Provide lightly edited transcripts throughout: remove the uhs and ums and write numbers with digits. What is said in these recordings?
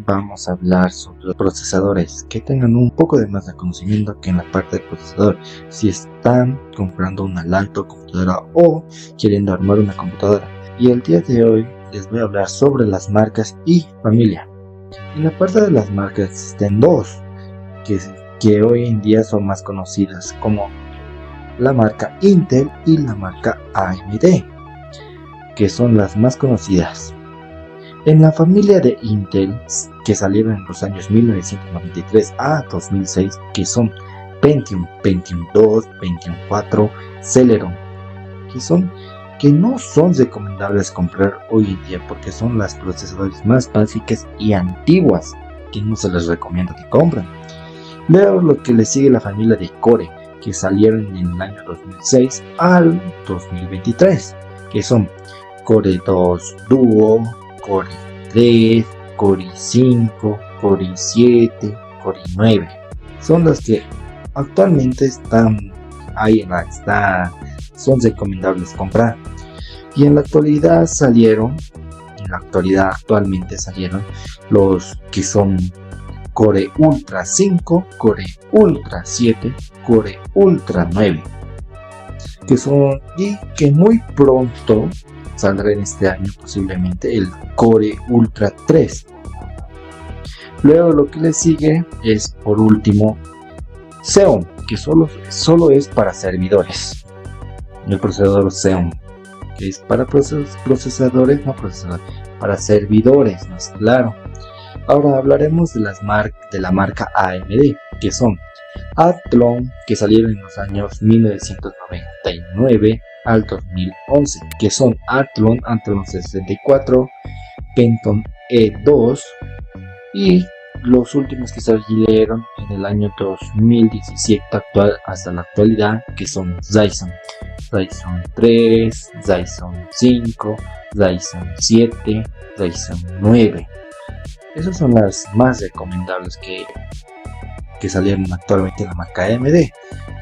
vamos a hablar sobre los procesadores, que tengan un poco de más de conocimiento que en la parte del procesador, si están comprando una laptop, computadora o queriendo armar una computadora. Y el día de hoy les voy a hablar sobre las marcas y familia. En la parte de las marcas existen dos que hoy en día son más conocidas, como la marca Intel y la marca AMD, que son las más conocidas. En la familia de Intel, que salieron en los años 1993 a 2006, que son Pentium, Pentium 2, Pentium 4, Celeron, que no son recomendables comprar hoy en día porque son las procesadores más básicas y antiguas que no se les recomienda que compren. Luego lo que le sigue la familia de Core, que salieron en el año 2006 al 2023, que son Core 2 Duo, Core 3, Core i5, Core i7, Core i9. Son las que actualmente están ahí son recomendables comprar. Y en la actualidad actualmente salieron los que son Core Ultra 5, Core Ultra 7, Core Ultra 9, que muy pronto saldrá en este año posiblemente el Core Ultra 3. Luego lo que le sigue es por último Xeon, que solo es para servidores. El procesador Xeon, que es para para servidores, más claro. Ahora hablaremos de la marca AMD, que son Athlon, que salieron en los años 1999 al 2011, que son Athlon 64, Pentium E2 y los últimos que salieron en el año 2017 hasta la actualidad, que son Ryzen 3, Ryzen 5, Ryzen 7, Ryzen 9. Esas son las más recomendables que salieron actualmente en la marca AMD.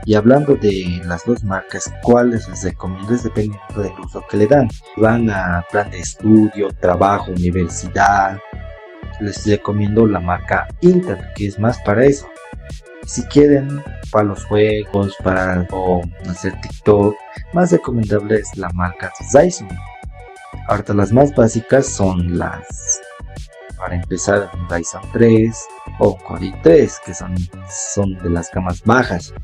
Y hablando de las dos marcas, ¿cuáles les recomiendo? Es dependiendo del uso que le dan. Van a plan de estudio, trabajo, universidad, les recomiendo la marca Intel, que es más para eso. Si quieren para los juegos, para hacer TikTok, más recomendable es la marca Ryzen. Ahorita las más básicas son para empezar, Ryzen 3 o Core i3, que son de las gamas bajas.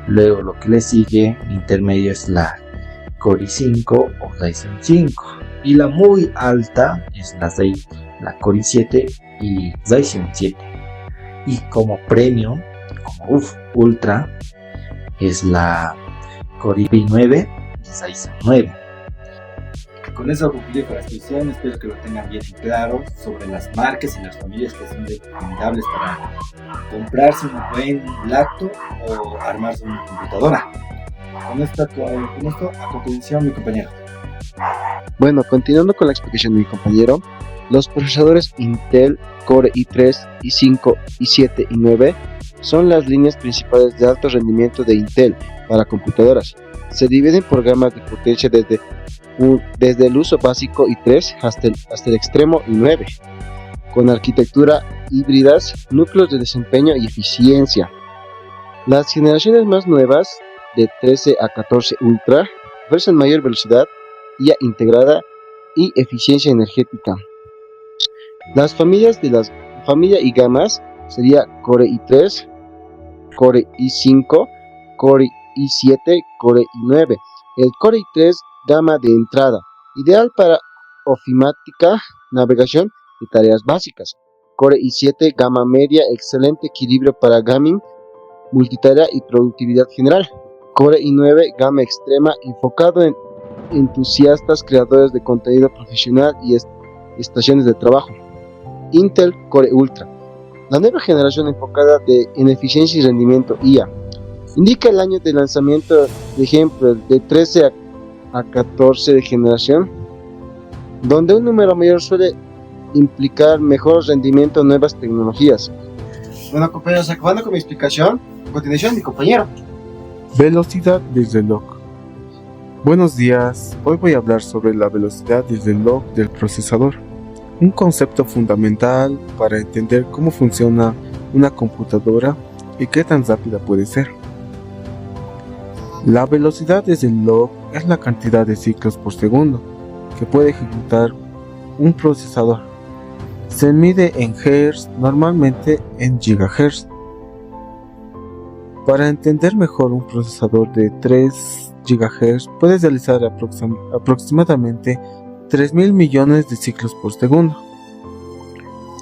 Luego lo que le sigue intermedio es la Core i5 o Ryzen 5, y la muy alta es la Core i7 y Ryzen 7, y como premium, como ultra, es la Core i9 y Ryzen 9. Con eso concluyo con la exposición. Espero que lo tengan bien claro sobre las marcas y las familias que son recomendables para comprarse un buen laptop o armarse una computadora. Con esto a continuación mi compañero. Bueno, continuando con la explicación de mi compañero, los procesadores Intel Core i3, i5, i7 y 9 son las líneas principales de alto rendimiento de Intel para computadoras. Se dividen por gamas de potencia desde el uso básico i3 hasta el extremo i9, con arquitectura híbridas, núcleos de desempeño y eficiencia. Las generaciones más nuevas, de 13 a 14 Ultra, ofrecen mayor velocidad, IA integrada y eficiencia energética. Las familias de las familia y gamas sería Core i3, Core i5, Core i7, Core i9. El Core i3 gama de entrada, ideal para ofimática, navegación y tareas básicas. Core i7 gama media, excelente equilibrio para gaming, multitarea y productividad general. Core i9 gama extrema, enfocado en entusiastas, creadores de contenido profesional y estaciones de trabajo. Intel Core Ultra, la nueva generación enfocada en eficiencia y rendimiento IA. Indica el año de lanzamiento, de ejemplo, de 13 a 14 de generación, donde un número mayor suele implicar mejor rendimiento, nuevas tecnologías. Bueno, compañeros, acabando con mi explicación, a continuación mi compañero. Velocidad del reloj. Buenos días, hoy voy a hablar sobre la velocidad del reloj del procesador. un concepto fundamental para entender cómo funciona una computadora y qué tan rápida puede ser. La velocidad desde el log es la cantidad de ciclos por segundo que puede ejecutar un procesador. Se mide en Hz, normalmente en GHz. Para entender mejor un procesador de 3 GHz, puedes realizar aproximadamente 3.000 millones de ciclos por segundo.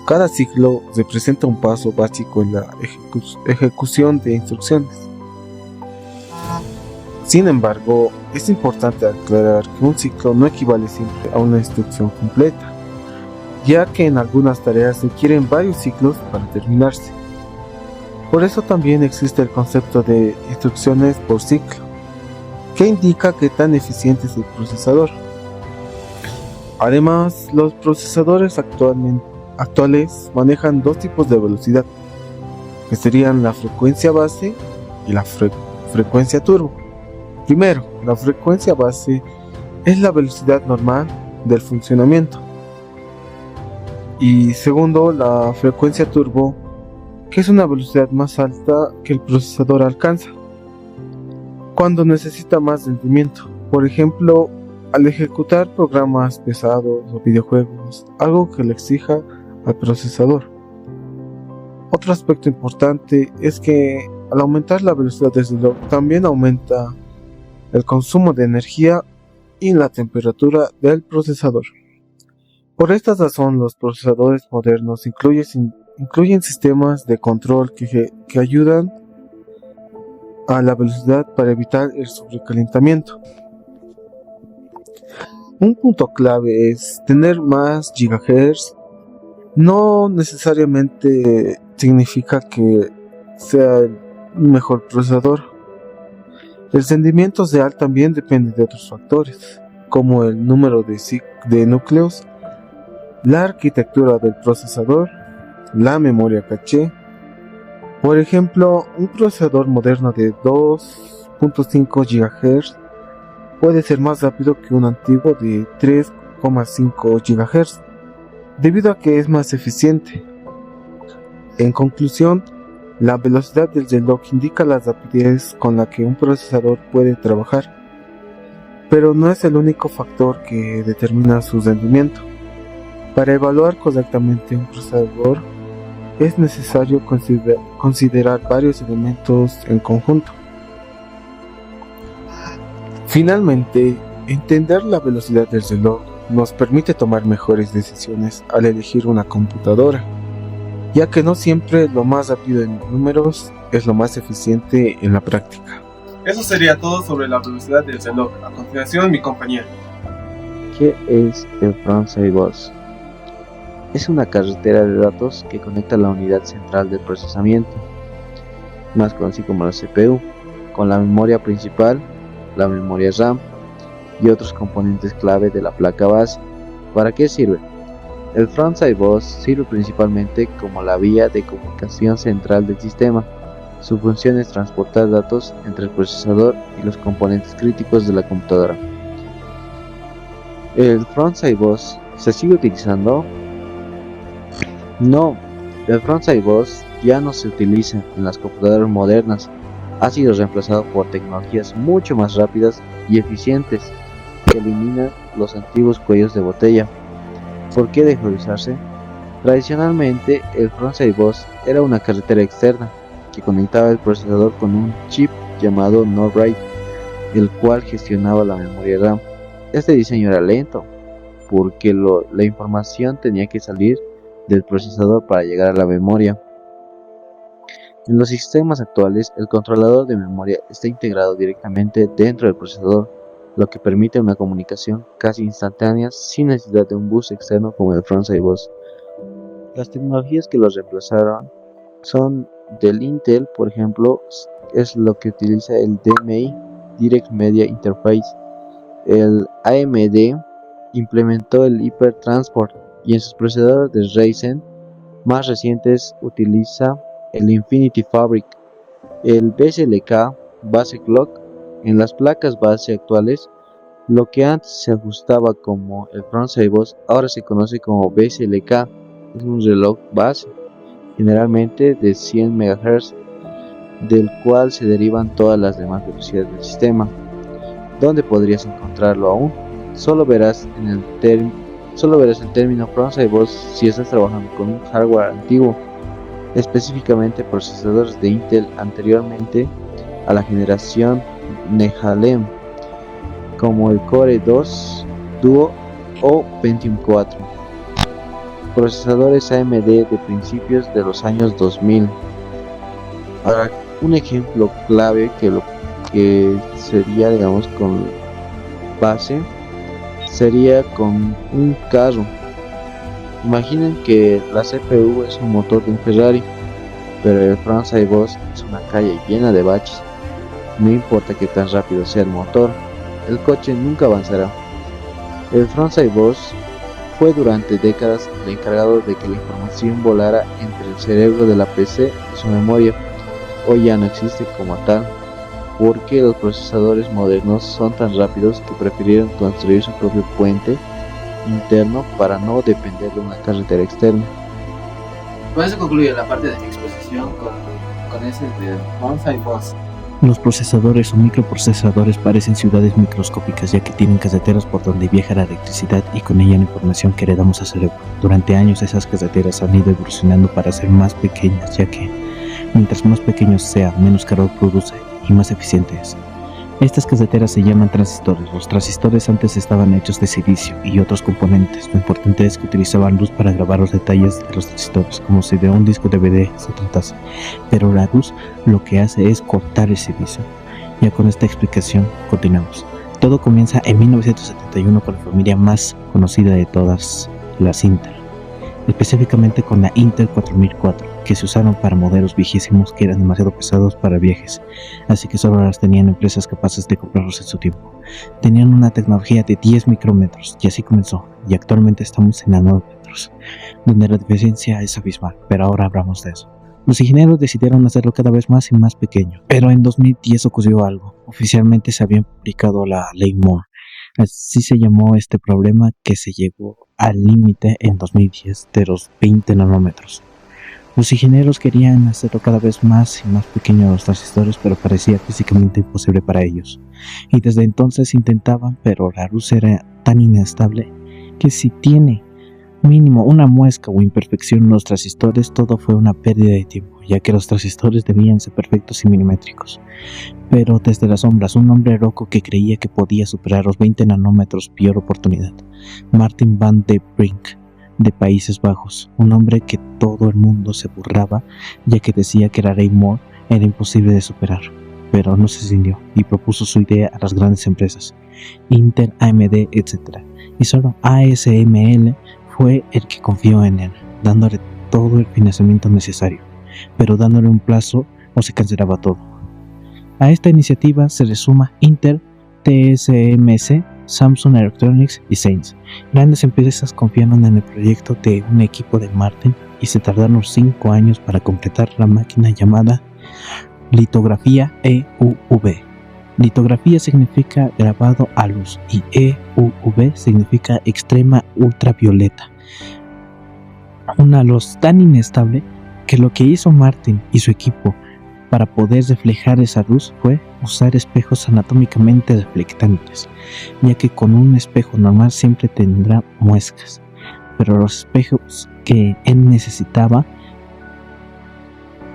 Cada ciclo representa un paso básico en la ejecución de instrucciones. Sin embargo, es importante aclarar que un ciclo no equivale siempre a una instrucción completa, ya que en algunas tareas requieren varios ciclos para terminarse. Por eso también existe el concepto de instrucciones por ciclo, que indica qué tan eficiente es el procesador. Además, los procesadores actuales manejan dos tipos de velocidad, que serían la frecuencia base y la frecuencia turbo. Primero, la frecuencia base es la velocidad normal del funcionamiento. Y segundo, la frecuencia turbo, que es una velocidad más alta que el procesador alcanza cuando necesita más rendimiento. Por ejemplo, al ejecutar programas pesados o videojuegos, algo que le exija al procesador. Otro aspecto importante es que al aumentar la velocidad del reloj también aumenta el consumo de energía y la temperatura del procesador. Por esta razón, los procesadores modernos incluyen sistemas de control que ayudan a la velocidad para evitar el sobrecalentamiento. Un punto clave es tener más gigahertz. No necesariamente significa que sea un mejor procesador. El rendimiento real también depende de otros factores, como el número de núcleos, la arquitectura del procesador, la memoria caché. Por ejemplo, un procesador moderno de 2.5 GHz puede ser más rápido que un antiguo de 3.5 GHz, debido a que es más eficiente. En conclusión, la velocidad del reloj indica la rapidez con la que un procesador puede trabajar, pero no es el único factor que determina su rendimiento. Para evaluar correctamente un procesador, es necesario considerar varios elementos en conjunto. Finalmente, entender la velocidad del reloj nos permite tomar mejores decisiones al elegir una computadora, ya que no siempre lo más rápido en números es lo más eficiente en la práctica. Eso sería todo sobre la velocidad del reloj. A continuación, mi compañero. ¿Qué es el Frontside Bus? Es una carretera de datos que conecta la unidad central de procesamiento, más conocida como la CPU, con la memoria principal, la memoria RAM y otros componentes clave de la placa base. ¿Para qué sirve? El Frontside Bus sirve principalmente como la vía de comunicación central del sistema. Su función es transportar datos entre el procesador y los componentes críticos de la computadora. ¿El Frontside Bus se sigue utilizando? No, el Frontside Bus ya no se utiliza en las computadoras modernas. Ha sido reemplazado por tecnologías mucho más rápidas y eficientes que eliminan los antiguos cuellos de botella. ¿Por qué dejó de usarse? Tradicionalmente, el Frontside Bus era una carretera externa que conectaba el procesador con un chip llamado NOR RAID, el cual gestionaba la memoria RAM. Este diseño era lento, porque la información tenía que salir del procesador para llegar a la memoria. En los sistemas actuales, el controlador de memoria está integrado directamente dentro del procesador, lo que permite una comunicación casi instantánea sin necesidad de un bus externo como el Frontside Bus. Las tecnologías que los reemplazaron son del Intel, por ejemplo, es lo que utiliza el DMI, Direct Media Interface. El AMD implementó el Hyper Transport y en sus procesadores de Ryzen más recientes utiliza el Infinity Fabric. El BSLK Base Clock en las placas base actuales Lo que antes se ajustaba como el frontside bus ahora se conoce como BSLK. Es un reloj base, generalmente de 100 MHz, del cual se derivan todas las demás velocidades del sistema. ¿Dónde podrías encontrarlo aún? Solo verás el término frontside bus si estás trabajando con un hardware antiguo, específicamente procesadores de Intel anteriormente a la generación Nehalem, como el Core 2 Duo o Pentium 4. Procesadores AMD de principios de los años 2000. Ahora, un ejemplo clave que lo que sería, digamos, con base sería con un carro. Imaginen que la CPU es un motor de un Ferrari, pero el frontside bus es una calle llena de baches. No importa que tan rápido sea el motor, el coche nunca avanzará. El frontside bus fue durante décadas el encargado de que la información volara entre el cerebro de la PC y su memoria. Hoy ya no existe como tal, porque los procesadores modernos son tan rápidos que prefirieron construir su propio puente interno para no depender de una carretera externa. Con eso concluye la parte de mi exposición con ese de frontside bus. Los procesadores o microprocesadores parecen ciudades microscópicas, ya que tienen caseteras por donde viaja la electricidad y con ella la información que heredamos al cerebro. Durante años esas caseteras han ido evolucionando para ser más pequeñas, ya que mientras más pequeño sea, menos calor produce y más eficiente es. Estas caseteras se llaman transistores. Los transistores antes estaban hechos de silicio y otros componentes. Lo importante es que utilizaban luz para grabar los detalles de los transistores, como si de un disco DVD se tratase. Pero la luz lo que hace es cortar el silicio. Ya con esta explicación, continuamos. Todo comienza en 1971 con la familia más conocida de todas, las Intel. Específicamente con la Intel 4004, que se usaron para modelos viejísimos que eran demasiado pesados para viajes, así que solo las tenían empresas capaces de comprarlos en su tiempo. Tenían una tecnología de 10 micrómetros y así comenzó, y actualmente estamos en nanómetros, donde la diferencia es abismal, pero ahora hablamos de eso. Los ingenieros decidieron hacerlo cada vez más y más pequeño, pero en 2010 ocurrió algo. Oficialmente se había publicado la ley Moore. Así se llamó este problema, que se llegó al límite en 2010 de los 20 nanómetros. Los ingenieros querían hacerlo cada vez más y más pequeños los transistores, pero parecía físicamente imposible para ellos. Y desde entonces intentaban, pero la luz era tan inestable que si tiene mínimo una muesca o imperfección en los transistores, todo fue una pérdida de tiempo, ya que los transistores debían ser perfectos y milimétricos. Pero desde las sombras, un hombre loco que creía que podía superar los 20 nanómetros vio la oportunidad. Martin van den Brink, de Países Bajos, un hombre que todo el mundo se burlaba, ya que decía que la ley Moore era imposible de superar. Pero no se rindió y propuso su idea a las grandes empresas, Intel, AMD, etc. Y solo ASML fue el que confió en él, dándole todo el financiamiento necesario, pero dándole un plazo o se cancelaba todo. A esta iniciativa se le suma Intel, TSMC, Samsung Electronics y Siemens. Grandes empresas confiaron en el proyecto de un equipo de Martin y se tardaron 5 años para completar la máquina llamada litografía EUV. Litografía significa grabado a luz y EUV significa extrema ultravioleta. Una luz tan inestable que lo que hizo Martin y su equipo para poder reflejar esa luz fue usar espejos anatómicamente reflectantes, ya que con un espejo normal siempre tendrá muescas, pero los espejos que él necesitaba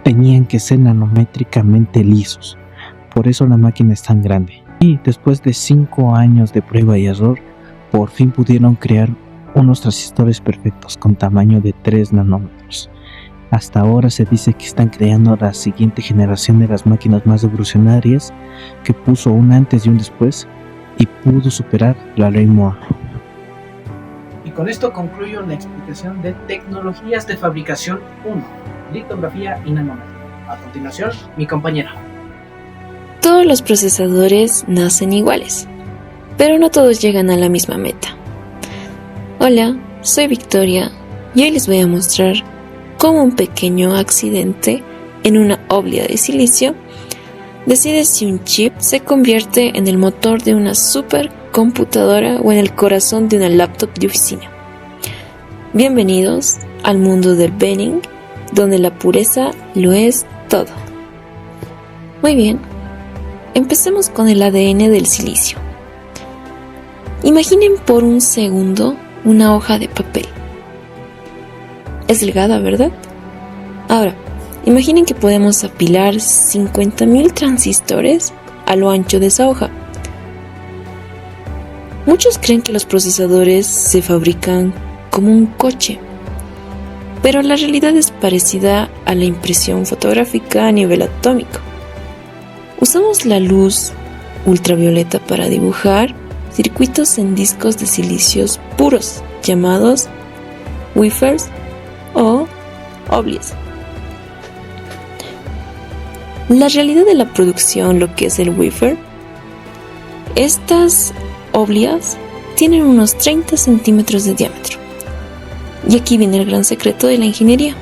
tenían que ser nanométricamente lisos. Por eso la máquina es tan grande. Y después de 5 años de prueba y error, por fin pudieron crear unos transistores perfectos con tamaño de 3 nanómetros. Hasta ahora se dice que están creando la siguiente generación de las máquinas más revolucionarias, que puso un antes y un después y pudo superar la ley Moore. Y con esto concluyo la explicación de tecnologías de fabricación 1, litografía y nanómetro. A continuación, mi compañera. Todos los procesadores nacen iguales, pero no todos llegan a la misma meta. Hola, soy Victoria y hoy les voy a mostrar cómo un pequeño accidente en una oblea de silicio decide si un chip se convierte en el motor de una super computadora o en el corazón de una laptop de oficina. Bienvenidos al mundo del Benning, donde la pureza lo es todo. Muy bien, empecemos con el ADN del silicio. Imaginen por un segundo una hoja de papel. Es delgada, ¿verdad? Ahora, imaginen que podemos apilar 50.000 transistores a lo ancho de esa hoja. Muchos creen que los procesadores se fabrican como un coche, pero la realidad es parecida a la impresión fotográfica a nivel atómico. Usamos la luz ultravioleta para dibujar circuitos en discos de silicios puros, llamados wafers o oblies. La realidad de la producción, lo que es el wafer, estas oblias tienen unos 30 centímetros de diámetro. Y aquí viene el gran secreto de la ingeniería.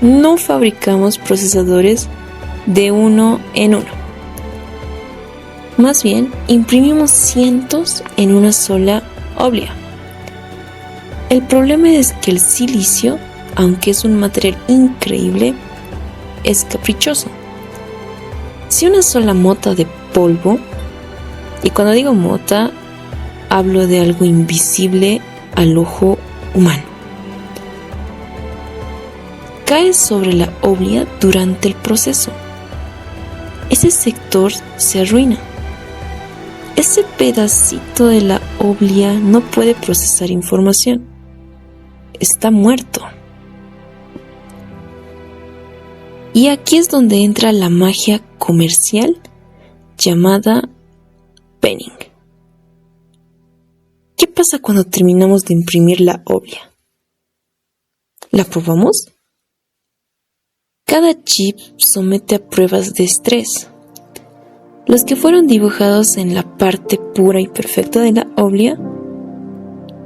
No fabricamos procesadores de uno en uno. Más bien, imprimimos cientos en una sola oblia. El problema es que el silicio, aunque es un material increíble, es caprichoso. Si una sola mota de polvo, y cuando digo mota, hablo de algo invisible al ojo humano, cae sobre la oblia durante el proceso, ese sector se arruina. Ese pedacito de la oblia no puede procesar información. Está muerto. Y aquí es donde entra la magia comercial llamada Benning. ¿Qué pasa cuando terminamos de imprimir la oblia? ¿La probamos? Cada chip somete a pruebas de estrés. Los que fueron dibujados en la parte pura y perfecta de la oblia,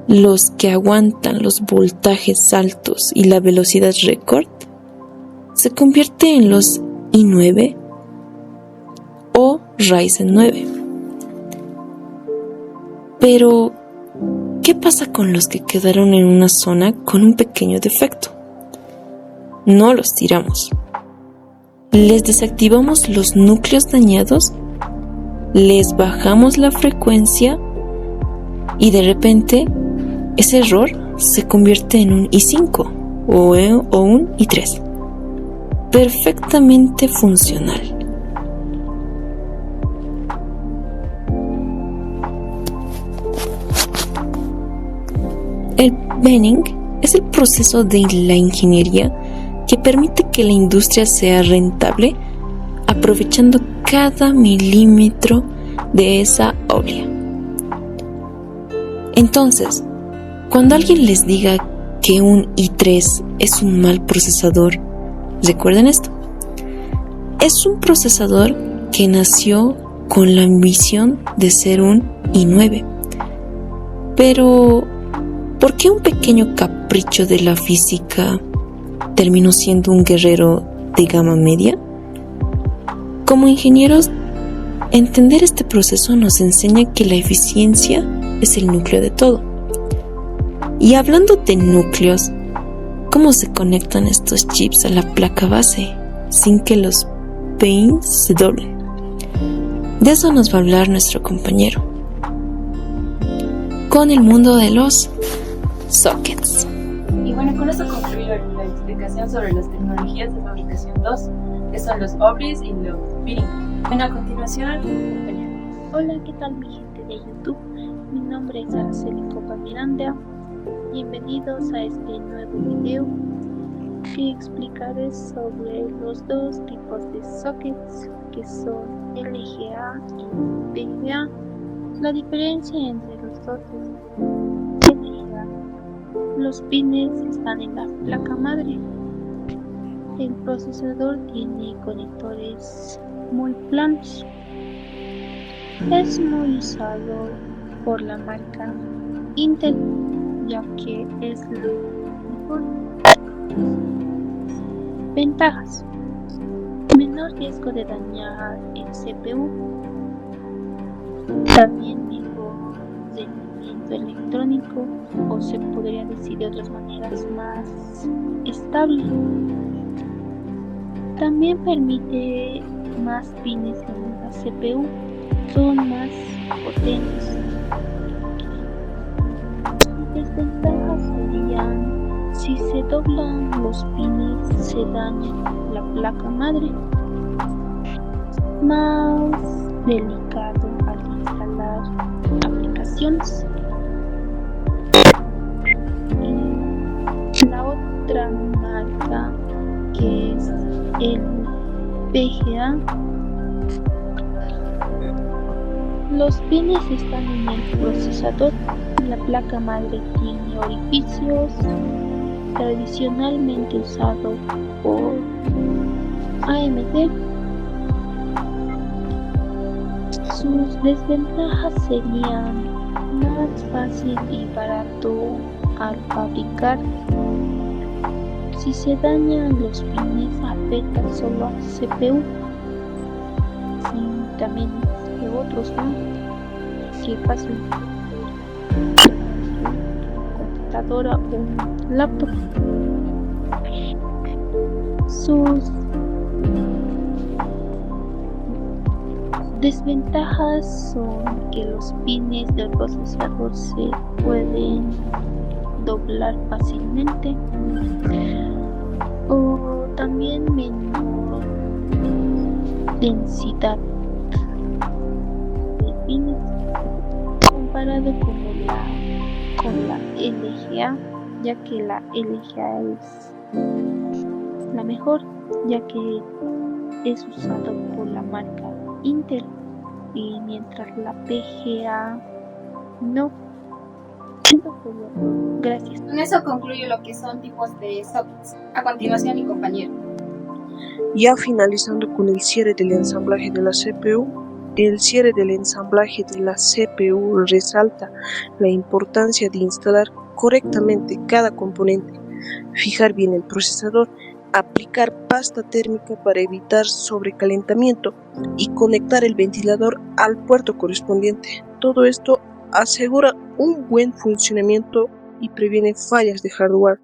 los que aguantan los voltajes altos y la velocidad récord, se convierte en los i9 o Ryzen 9. Pero, ¿qué pasa con los que quedaron en una zona con un pequeño defecto? No los tiramos. Les desactivamos los núcleos dañados, les bajamos la frecuencia y de repente ese error se convierte en un i5 o un i3. Perfectamente funcional. El Benning es el proceso de la ingeniería que permite que la industria sea rentable aprovechando cada milímetro de esa oblia. Entonces, cuando alguien les diga que un i3 es un mal procesador, recuerden esto. Es un procesador que nació con la ambición de ser un i9. Pero, ¿por qué un pequeño capricho de la física terminó siendo un guerrero de gama media? Como ingenieros, entender este proceso nos enseña que la eficiencia es el núcleo de todo. Y hablando de núcleos, ¿cómo se conectan estos chips a la placa base sin que los pins se doblen? De eso nos va a hablar nuestro compañero, con el mundo de los sockets. Y bueno, con esto concluyo la explicación sobre las tecnologías de fabricación 2, que son los oblies y los Benning. Bueno, a continuación, hola, ¿qué tal mi gente de YouTube? Mi nombre es Araceli Copa Miranda. Bienvenidos a este nuevo video que explicaré sobre los dos tipos de sockets que son LGA y VGA. La diferencia entre los dos es LGA. Los pines están en la placa madre. El procesador tiene conectores muy planos. Es muy usado por la marca Intel, ya que es lo mejor. Ventajas: menor riesgo de dañar el CPU, también mejor rendimiento electrónico, o se podría decir de otras maneras más estable. También permite más pines en la CPU, son más potentes. Sus desventajas serían: si se doblan los pines se daña la placa madre, más delicado al instalar aplicaciones. La otra marca, que es el VGA, los pines están en el procesador. La placa madre tiene orificios, tradicionalmente usado por AMD. Sus desventajas serían: más fácil y barato al fabricar. Si se dañan los pines, afecta solo a CPU, y también de otros, ¿no? Que pasen computadora o un laptop. Sus desventajas son que los pines del procesador se pueden doblar fácilmente, o también menor densidad de pines comparado con la LGA, ya que la LGA es la mejor, ya que es usado por la marca Intel, y mientras la PGA no. Gracias. Con eso concluyo lo que son tipos de sockets. A continuación, mi compañero. Ya finalizando con el cierre del ensamblaje de la CPU, el cierre del ensamblaje de la CPU resalta la importancia de instalar correctamente cada componente, fijar bien el procesador, aplicar pasta térmica para evitar sobrecalentamiento y conectar el ventilador al puerto correspondiente. Todo esto asegura un buen funcionamiento y previene fallas de hardware.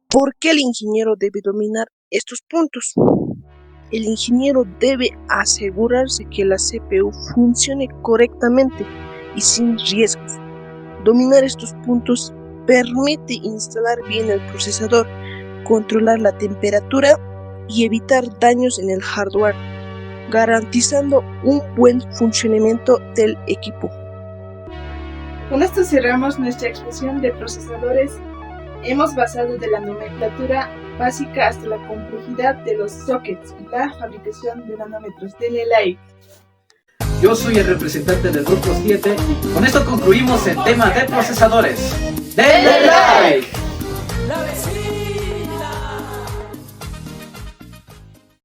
¿Por qué el ingeniero debe dominar estos puntos? El ingeniero debe asegurarse que la CPU funcione correctamente y sin riesgos. Dominar estos puntos permite instalar bien el procesador, controlar la temperatura y evitar daños en el hardware, garantizando un buen funcionamiento del equipo. Con esto cerramos nuestra exposición de procesadores. Hemos basado de la nomenclatura básica hasta la complejidad de los sockets y la fabricación de nanómetros. Denle like. Yo soy el representante del grupo 7 y con esto concluimos el tema de procesadores. ¡Denle like!